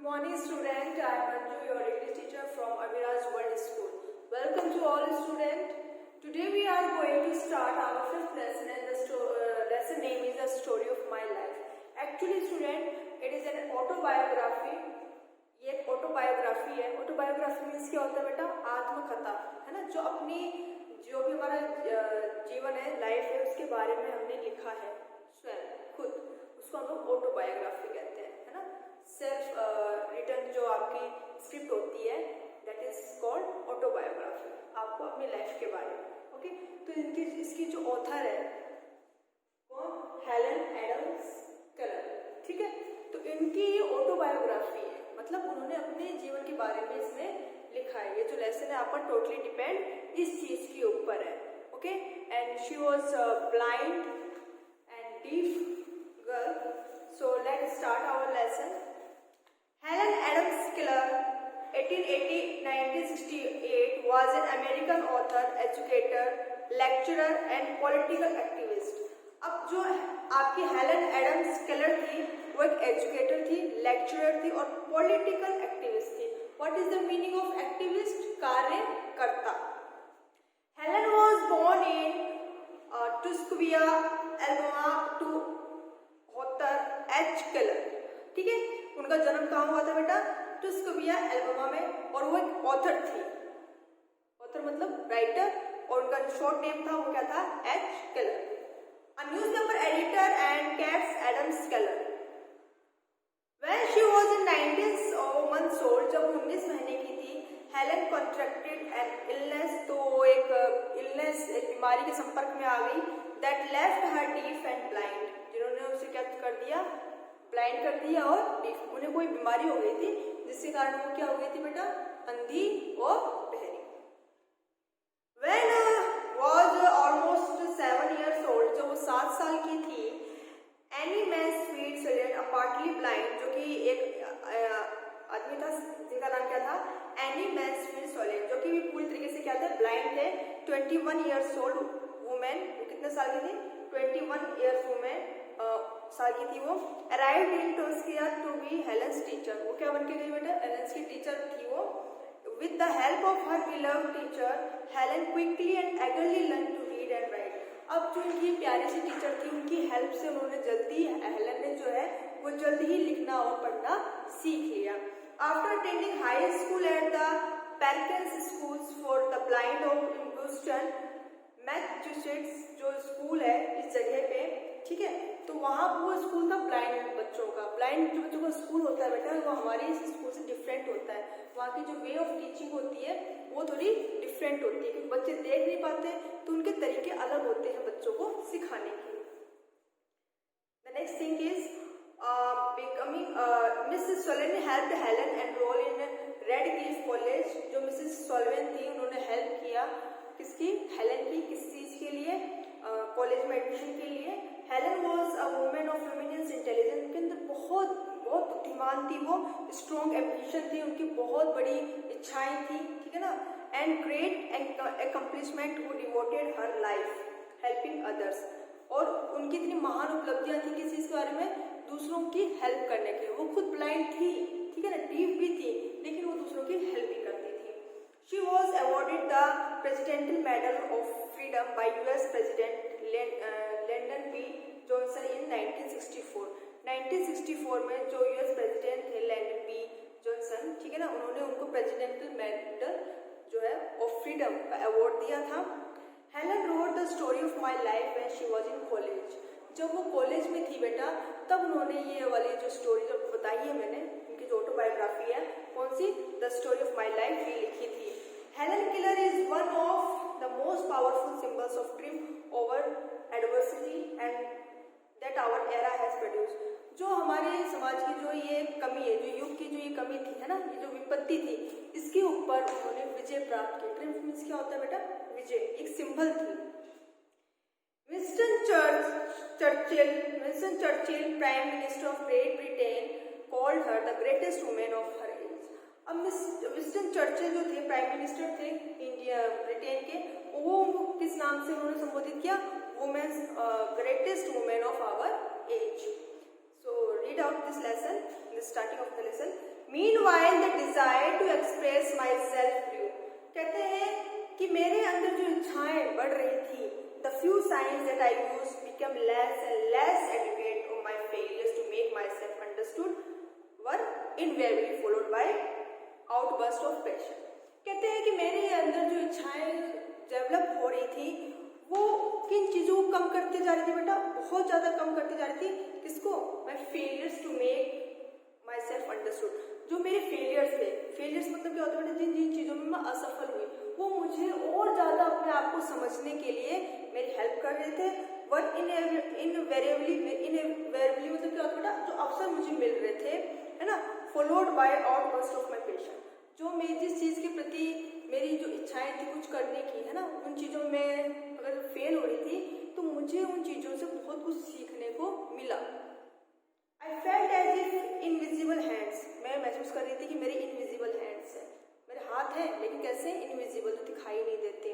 Good morning student, I am Manju, your English teacher from Aviraj World School. Welcome to all students. Today we are going to start our fifth lesson and the lesson name is The Story of My Life. Actually student, it is an autobiography. ये एक autobiography है. Autobiography means क्या होता है बेटा? आत्मकथा है ना, जो भी हमारा जीवन है, लाइफ है, उसके बारे में हमने लिखा है स्वयं खुद, उसको हम लोग ऑटोबायोग्राफी कहते हैं, है ना. सेल्फ रिटर्न जो आपकी स्क्रिप्ट होती है दैट इज कॉल्ड ऑटोबायोग्राफी, आपको अपनी लाइफ के बारे में. ओके, तो इसकी जो ऑथर है कौन? Helen Adams Keller. ठीक है, तो इनकी ये ऑटोबायोग्राफी है, मतलब उन्होंने अपने जीवन के बारे में इसमें लिखा है. ये जो लेसन है आपका टोटली डिपेंड इस चीज के ऊपर है. Okay, and she was blind and deaf girl. So let's start our lesson. Helen Adams Keller, 1880-1968, was an American author, educator, lecturer and political activist. अब जो आपकी हेलन एडम्स केलर थी वो एक एजुकेटर थी, लेक्चरर थी और पॉलिटिकल एक्टिविस्ट थी. What is the meaning of activist? कार्यकर्ता. Helen was born in Tuscumbia, Alabama to Arthur H Keller. ठीक है, उनका जन्म कहाँ हुआ था बेटा? टस्कविया, अल्बामा में, और वो एक ऑथर थी. ऑथर मतलब राइटर, और उनका जो शॉर्ट नेम था वो क्या था? H Keller. A newspaper editor and Katz Adams Keller. When she was in 19 months old, जब 19 महीने की थी, हेलन contracted an illness. तो वो एक इलनेस, एक बीमारी के संपर्क में आ गई. That left her deaf and blind. जिन्होंने उसे क्या कर दिया? ब्लाइंड कर दिया और डीफ. उन्हें कोई बीमारी हो गई थी जिसके कारण वो क्या हो गई थी बेटा? अंधी और बहरी. When was almost 7 years old, जब वो 7 साल की थी, एनी मैन्सफील्ड सोलेन, अ पार्टली ब्लाइंड, जो कि एक आदमी था जिनका नाम क्या था? एनी मैन्सफील्ड सोलेन, जो कि पूरी तरीके से क्या थे? ब्लाइंड थे. 21 years old वुमेन, वो कितने साल की थी? 21 years वुमेन साल की थी वो. Arrived in Tuscumbia to be Helen's teacher. वो क्या बन के गई बेटा? हेलेंस की टीचर थी वो. With the help of her beloved teacher, Helen quickly and eagerly learned to read and write. अब जो इनकी प्यारी सी टीचर थी, उनकी हेल्प से उन्होंने जल्दी, हेलन ने जो है वो जल्दी ही लिखना और पढ़ना सीख लिया. After attending high school at the Perkins Schools for the Blind of Boston, Massachusetts, जो स्कूल है इस जगह पे, ठीक है, तो वहाँ वो स्कूल था ब्लाइंड बच्चों का. ब्लाइंड जो बच्चों का स्कूल होता है बेटा, वो हमारे इस स्कूल से डिफरेंट होता है. वहाँ की जो वे ऑफ टीचिंग होती है वो थोड़ी डिफरेंट होती है, क्योंकि बच्चे देख नहीं पाते, तो उनके तरीके अलग होते हैं बच्चों को सिखाने के. The next thing is becoming Mrs Sullivan helped Helen enroll in Radcliffe College. जो मिसेस सोलेन थी, उन्होंने हेल्प किया किसकी? हेलन की. किस चीज के लिए? कॉलेज में एडमिशन के लिए. Helen was a women of luminous intelligence. उनके अंदर बहुत बुद्धिमान थी वो, स्ट्रॉन्ग एम्बिशन थी उनकी, बहुत बड़ी इच्छाएं थी, ठीक है ना. And great accomplishment who devoted her life helping others. और उनकी इतनी महान उपलब्धियां थी किस चीज के बारे में? दूसरों की हेल्प करने के. वो खुद ब्लाइंड थी, ठीक है ना, डीफ भी थी, लेकिन वो दूसरों की हेल्प भी करती थी. She was awarded the presidential medal of freedom by US president Lyndon B Johnson in 1964. 1964 में जो US प्रेसिडेंट थे लैंडन बी जॉनसन, ठीक है ना, उन्होंने उनको प्रेसिडेंटल मेडल जो है ऑफ फ्रीडम का अवार्ड दिया था. Helen wrote the story of my life when she was in college. जब वो कॉलेज में थी बेटा, तब उन्होंने ये वाली जो स्टोरी जो बताई है मैंने, उनकी जो ऑटोबायोग्राफी है, कौन सी? The story of my life, ये लिखी थी. Helen Keller is one of the most powerful symbols of triumph over adversity and that our era has produced. जो हमारे समाज की जो ये कमी है, जो युग की जो ये कमी थी, है ना, ये जो विपत्ति थी, इसके ऊपर उन्होंने विजय प्राप्त की. ट्रिम्फ मीन्स क्या होता है बेटा? विजय, एक सिंबल थी. Winston Churchill, prime minister of Great Britain, called her the greatest women of her age. अब विंस्टन चर्चिल जो थे, प्राइम मिनिस्टर थे इंडिया ब्रिटेन के, वो किस नाम से उन्होंने संबोधित किया? Women's greatest women of our age. So read out this lesson in the starting of the lesson. Meanwhile, the desire to express myself grew. कहते हैं कि मेरे अंदर जो इच्छाएं बढ़ रही थी, the few signs that I used became less and less adequate of my failures to make myself understood were invariably followed by outburst of passion. कहते हैं कि मेरे अंदर जो इच्छाएं डेवलप हो रही थी वो किन चीज़ों को कम करते जा रही थी बेटा, बहुत ज़्यादा कम करती जा रही थी। किसको? My failures to make myself understood. जो मेरे फेलियर्स थे, फेलियर्स मतलब क्या होता है बेटा, जिन जिन चीज़ों में मैं असफल हुई वो मुझे और ज़्यादा अपने आप को समझने के लिए मेरी हेल्प कर रहे थे। बट इनवेरिएबली मतलब क्या होता है बेटा, जो अवसर मुझे मिल रहे थे, है ना, followed by outburst of my passion. जो मेरी जिस चीज़ के प्रति मेरी जो इच्छाएं थी कुछ करने की, है ना, उन चीज़ों में अगर फेल हो रही थी तो मुझे उन चीज़ों से बहुत कुछ सीखने को मिला। I felt as if invisible hands, मैं महसूस कर रही थी कि मेरे इनविजिबल हैंड्स हैं, मेरे हाथ हैं लेकिन कैसे इनविजिबल, तो दिखाई नहीं देते।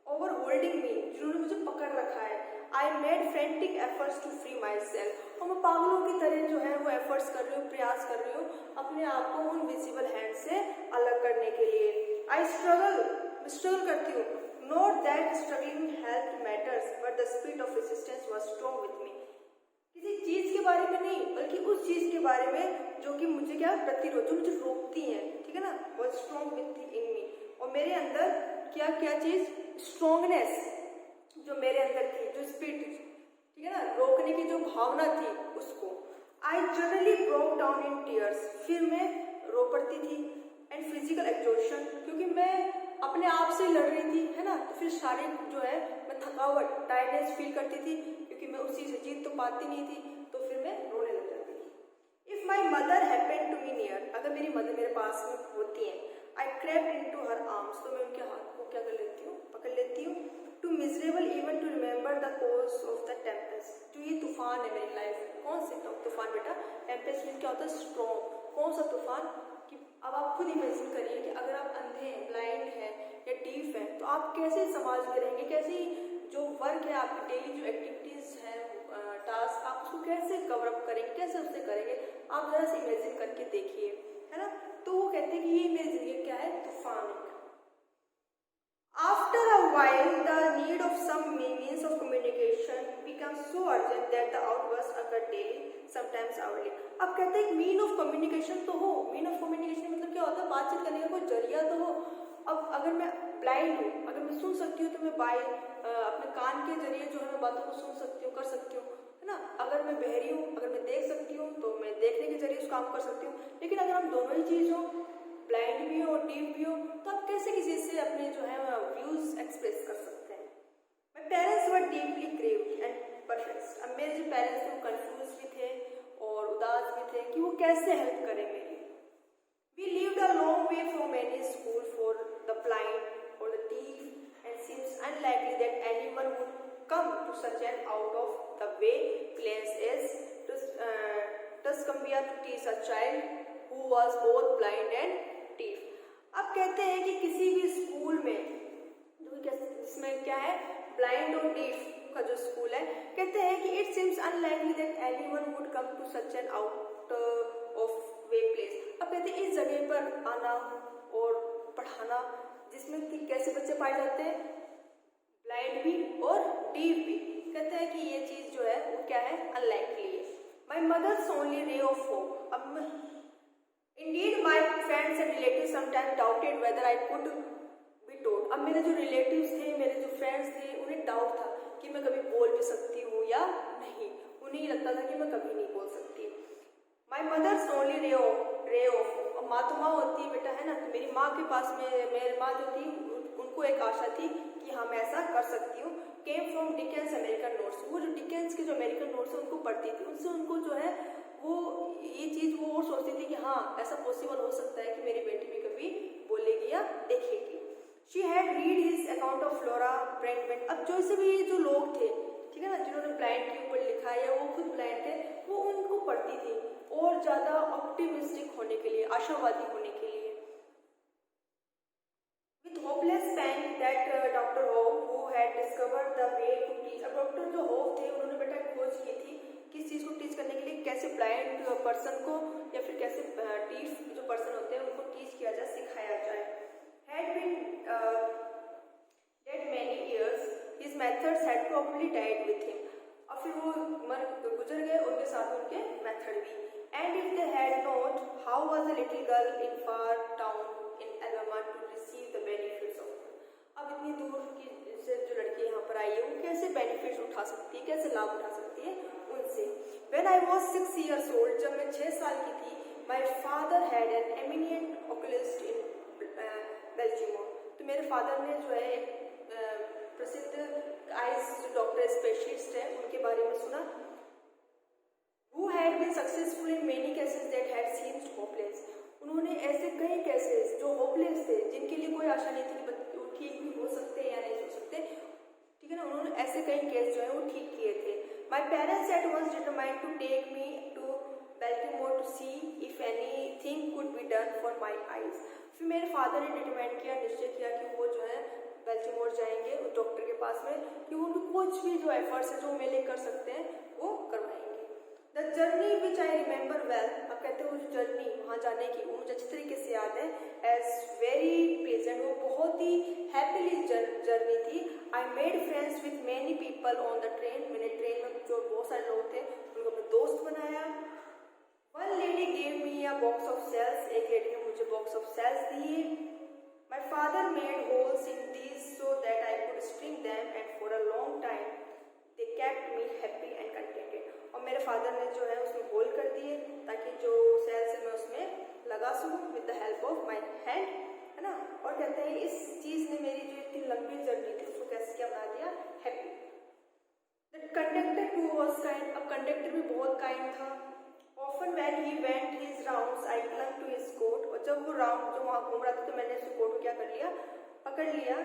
ओवर होल्डिंग मी, जिन्होंने मुझे पकड़ रखा है। I made frantic efforts to free myself, और मैं पागलों की तरह जो है वो एफर्ट्स कर रही हूँ, प्रयास कर रही हूँ अपने आप को उन विजिबल हैंड से अलग करने के लिए। आई स्ट्रगल करती हूँ। Not that struggling help matters but the spirit of resistance was strong with me. किसी चीज़ के बारे में नहीं बल्कि उस चीज़ के बारे में जो कि मुझे क्या प्रतिरोध, जो मुझे रोकती है, ठीक है ना, वाज स्ट्रॉन्ग विथ इन मी। और मेरे अंदर क्या क्या चीज़, स्ट्रॉन्गनेस जो मेरे अंदर थी, जो स्पिरिट, ठीक है ना, रोकने की जो भावना थी उसको। I generally broke down in tears, फिर मैं रो पड़ती थी। एंड फिजिकल एग्जॉशन, क्योंकि मैं अपने आप से लड़ रही थी, है ना, तो फिर शारीरिक जो है मैं थकावट, टायर्डनेस फील करती थी क्योंकि मैं उस चीज़ से जीत तो पाती नहीं थी, तो फिर मैं रोने लग जाती थी। If my mother happened to be near, अगर मेरी मदर मेरे पास में होती हैं, I crept into her arms, तो मैं उनके हाथ को क्या कर लेती हूँ, पकड़ लेती हूँ। Too miserable even to remember the course of the tempest, जो ये तूफान है मेरी लाइफ में। कौन से तूफान बेटा? टेम्पेस्ट मीन क्या होता है? स्ट्रॉन्ग। कौन सा तूफान? कि अब आप खुद इमेजिन करिए कि अगर आप अंधे हैं, ब्लाइंड हैं या डीफ हैं, तो आप कैसे समाज में रहेंगे, कैसे जो वर्क है आपकी डेली जो एक्टिविटीज़ हैं, टास्क, आप उसको कैसे कवर अप करेंगे, कैसे उससे करेंगे? आप जरा से इमेजिन करके देखिए, है ना। तो वो कहते हैं कि ये मेरी जिंदगी क्या है? तूफान। After a while, the need of some means of communication becomes so urgent that the outbursts occur daily, sometimes hourly. अब कहते हैं मीन ऑफ कम्युनिकेशन तो हो। मीन ऑफ कम्युनिकेशन मतलब क्या होता है? बातचीत करने का कोई जरिया तो हो। अब अगर मैं ब्लाइंड हूँ, अगर मैं सुन सकती हूँ तो मैं अपने कान के जरिए जो है मैं बातों को सुन सकती हूँ, कर सकती हूँ, है ना। अगर मैं बहरी हूँ, अगर मैं देख सकती हूँ तो मैं देखने के जरिए उस काम कर सकती हूँ। लेकिन अगर हम दोनों ही चीज़ हो, ब्लाइंड भी हो और डीफ भी हो, तो आप कैसे किसी से अपने जो है व्यूज एक्सप्रेस कर सकते हैं? My parents were deeply grave and perplexed. अब मेरे जो पेरेंट्स थे वो कंफ्यूज भी थे और उदास भी थे कि वो कैसे हेल्प करें मेरी। We lived a long way from any school for the blind और the deaf and seems unlikely that anyone would come to such an out of the way place as Tuscumbia to teach a child who was both blind and deaf. अब कहते हैं कि किसी भी school में इसमें क्या है, ब्लाइंड और डीफ का जो स्कूल है, कहते हैं कि it seems unlikely that anyone would come to such an out of way place. अब कहते हैं इस जगह पर आना और पढ़ाना जिसमें कि कैसे बच्चे पाए जाते हैं, ब्लाइंड भी और डीफ भी। कहते हैं कि ये चीज़ जो है वो क्या है, अनलाइकली है। My mother's only ray of hope. अब indeed my friends and relative sometime doubted whether I could be told. अब मेरे जो रिलेटिव्स थे, मेरे जो फ्रेंड्स थे, उन्हें डाउट था कि मैं कभी बोल भी सकती हूँ या नहीं। उन्हें लगता था कि मैं कभी नहीं बोल सकती। My mother's only ray of. और माँ तो माँ होती है बेटा, है ना। तो मेरी माँ के पास में मेरी माँ जो थी उनको एक आशा थी कि हाँ मैं ऐसा कर सकती हूँ। Came from Dickens American notes. वो जो डिकेंस के जो अमेरिकन नोट्स है उनको पढ़ती थी, उनसे उनको जो है वो ये चीज़ वो और सोचती थी कि हाँ ऐसा पॉसिबल हो सकता है कि मेरी बेटी भी कभी बोलेगी या देखेगी। She had read his account of Flora Brandman. अब जो ऐसे भी जो लोग थे, ठीक है ना, जिन्होंने ब्लाइंड के ऊपर लिखा है या वो खुद ब्लाइंड थे, वो उनको पढ़ती थी और ज़्यादा ऑप्टिमिस्टिक होने के लिए, आशावादी होने के लिए। With hopeless pang that Dr. Howe who had discovered the way to teach। अब डॉक्टर जो होव थे उन्होंने बेटा खोज की थी किस चीज़ को टीच करने के लिए, कैसे कैसे ब्लाइंड पर्सन को या फिर कैसे डीफ जो पर्सन होते हैं उनको टीच किया जाए, सिखाया जाए। Had been dead many years, his methods had probably died with him. और फिर वो गुजर गए, उनके साथ उनके मेथड भी। And if they had known how was a little girl in far town in Alabama to receive the benefits of. अब इतनी दूर की से जो लड़की यहाँ पर आई है वो कैसे बेनिफिट्स उठा सकती है, कैसे लाभ उठा सकती है उनसे। When I was 6 years old, जब मैं 6 साल की थी, my father had an eminent oculist in Baltimore। तो मेरे फादर ने जो है एक प्रसिद्ध आइज जो डॉक्टर स्पेशलिस्ट है उनके बारे में सुना। Who had been successful in many cases that had seemed hopeless। उन्होंने ऐसे कई केसेस जो होपलेस थे, जिनके लिए कोई आशा नहीं थी कि वो ठीक भी हो सकते हैं या नहीं हो सकते, ठीक है ना, उन्होंने ऐसे कई केस जो है वो ठीक किए थे। My parents at once determined to take me to Baltimore to see if anything could be done for my eyes। फिर मेरे फादर ने डिटरमाइन किया, निश्चय किया कि वो जो है बेल्टिमोर जाएंगे उस डॉक्टर के पास में कि वो कुछ भी जो एफर्ट्स है जो मेले कर सकते हैं वो करवाएंगे। The journey which I remember well, अब कहते हैं वो जो जर्नी वहाँ जाने की वो मुझे अच्छी तरीके से याद है, एज वेरी प्लेजेंट, वो बहुत ही हैप्पीली जर्नी थी। I made friends with many people on the train, मैंने ट्रेन में जो बहुत सारे लोग थे उनको अपने दोस्त बनाया। One lady gave me a box of shells, एक लेडी ने मुझे बॉक्स ऑफ सेल्स दिए। My father made holes in these so that I could string them and for a long time they kept me happy and contented. और मेरे father ने जो है उसमें होल कर दिए ताकि जो सेल्स है मैं उसमें लगा सकूँ with the help of my hand, है ना। और कहते हैं इस चीज़ ने मेरी जो इतनी लंबी जर्नी थी उसको कैसे क्या बना दिया, happy. The conductor too was kind, अब कंडक्टर भी बहुत काइंड था। Often when he went his rounds I clung to his coat, और जब वो राउंड जो वहाँ घूम रहा था तो मैंने उसके कोट को क्या कर लिया, पकड़ लिया।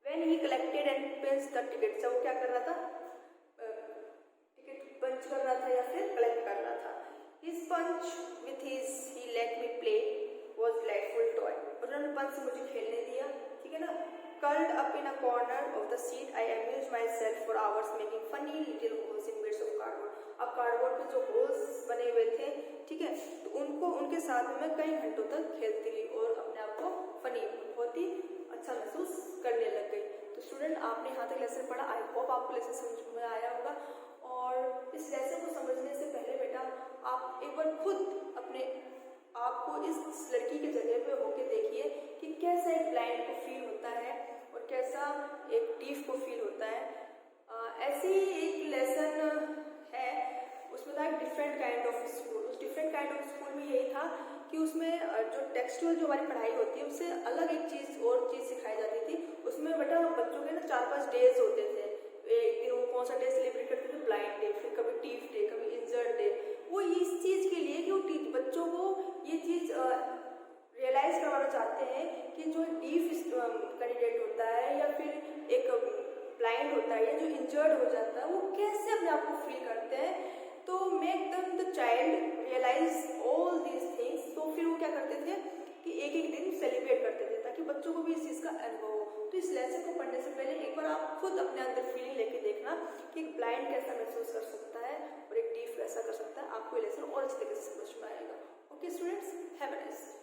When he collected and pinched the ticket, जब वो क्या कर रहा था, टिकट पंच कर रहा था या फिर कलेक्ट कर रहा था। His punch with his he let me play was delightful toy, उन्होंने पंच से मुझे खेलने दिया, ठीक है ना। Curled up in a corner of the seat, I amused myself for hours making funny little holes in bits of cardboard। अब cardboard पे जो होल्स बने हुए थे, ठीक है, तो उनको उनके साथ में मैं कई घंटों तक खेलती रही और अपने आप को फनी बहुत ही अच्छा महसूस करने लग गई। तो स्टूडेंट, आपने यहाँ तक लेसन पढ़ा, आई होप आपको लेसन समझ में आया होगा। और इस लेसन को समझने से पहले बेटा आप एक बार खुद अपने आपको इस लड़की के जगह पे होके देखिए कि कैसा एक ब्लाइंड को फील होता है और कैसा एक डीफ को फील होता है। ऐसे ही एक लेसन है, उसमें था डिफरेंट काइंड ऑफ स्कूल। उस डिफरेंट काइंड ऑफ स्कूल में यही था कि उसमें जो टेक्सचुअल जो हमारी पढ़ाई होती है उससे अलग एक चीज़ और चीज़ सिखाई जाती थी। उसमें बेटा बच्चों के ना 4-5 डेज होते थे। एक दिन वो कौन सा डे सेलिब्रेट करते थे, ब्लाइंड डे, फिर कभी टीफ डे, कभी इंजर्ड डे। वो इस चीज़ के लिए कि वो बच्चों को ये चीज़ रियलाइज करवाना चाहते हैं कि जो डीफ कैंडिडेट होता है या फिर एक ब्लाइंड होता है या जो इंजर्ड हो जाता है वो कैसे अपने आप को फील करते हैं। तो make them the child realize all these things. तो फिर वो क्या करते थे कि एक एक दिन सेलिब्रेट करते थे ताकि बच्चों को भी इस चीज़ का अनुभव हो। तो इस लेसन को पढ़ने से पहले एक बार आप खुद अपने अंदर फीलिंग लेके देखना कि एक ब्लाइंड कैसा महसूस कर सकता है और एक डीफ कैसा कर सकता है। आपको ये लेसन और अच्छी तरीके से समझ में आएगा। Okay students, have a nice day.